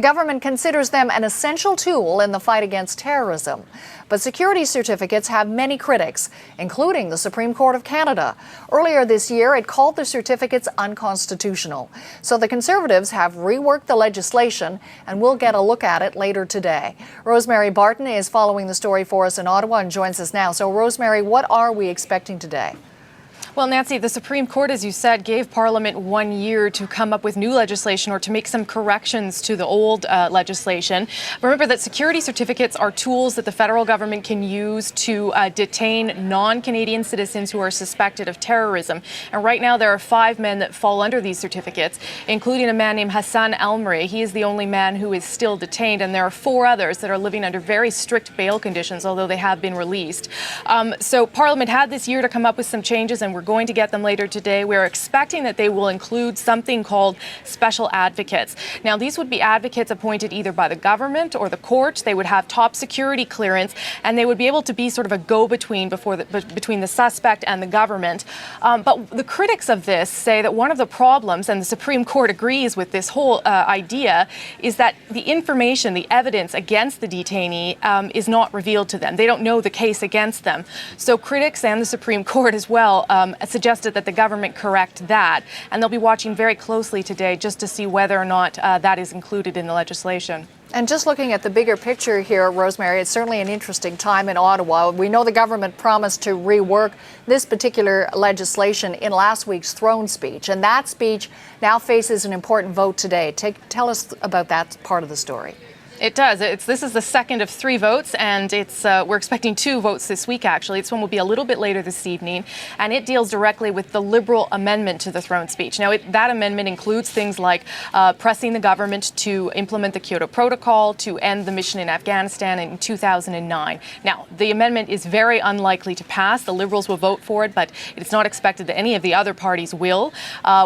The government considers them an essential tool in the fight against terrorism. But security certificates have many critics, including the Supreme Court of Canada. Earlier this year, it called the certificates unconstitutional. So the Conservatives have reworked the legislation, and we'll get a look at it later today. Rosemary Barton is following the story for us in Ottawa and joins us now. So, Rosemary, what are we expecting today? Well, Nancy, the Supreme Court, as you said, gave Parliament 1 year to come up with new legislation or to make some corrections to the old legislation. Remember that security certificates are tools that the federal government can use to detain non-Canadian citizens who are suspected of terrorism. And right now there are 5 men that fall under these certificates, including a man named Hassan Elmri. He is the only man who is still detained, and there are 4 others that are living under very strict bail conditions, although they have been released. So Parliament had this year to come up with some changes, and we're going to get them later today. We're expecting that they will include something called special advocates. Now, these would be advocates appointed either by the government or the court. They would have top security clearance, and they would be able to be sort of a go-between between the suspect and the government. But the critics of this say that one of the problems, and the Supreme Court agrees with this whole idea, is that the information, the evidence against the detainee is not revealed to them. They don't know the case against them. So critics and the Supreme Court as well suggested that the government correct that, and they'll be watching very closely today just to see whether or not that is included in the legislation. And just looking at the bigger picture here, Rosemary, it's certainly an interesting time in Ottawa. We know the government promised to rework this particular legislation in last week's throne speech, and that speech now faces an important vote today. Tell us about that part of the story. It does. This is the second of 3 votes, and we're expecting 2 votes this week, actually. This one will be a little bit later this evening, and it deals directly with the Liberal amendment to the throne speech. Now, that amendment includes things like pressing the government to implement the Kyoto Protocol, to end the mission in Afghanistan in 2009. Now, the amendment is very unlikely to pass. The Liberals will vote for it, but it's not expected that any of the other parties will,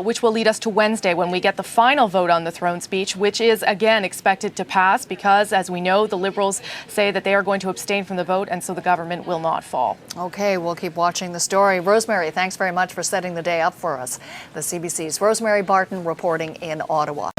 which will lead us to Wednesday when we get the final vote on the throne speech, which is, again, expected to pass because, as we know, the Liberals say that they are going to abstain from the vote, and so the government will not fall. Okay, we'll keep watching the story. Rosemary, thanks very much for setting the day up for us. The CBC's Rosemary Barton reporting in Ottawa.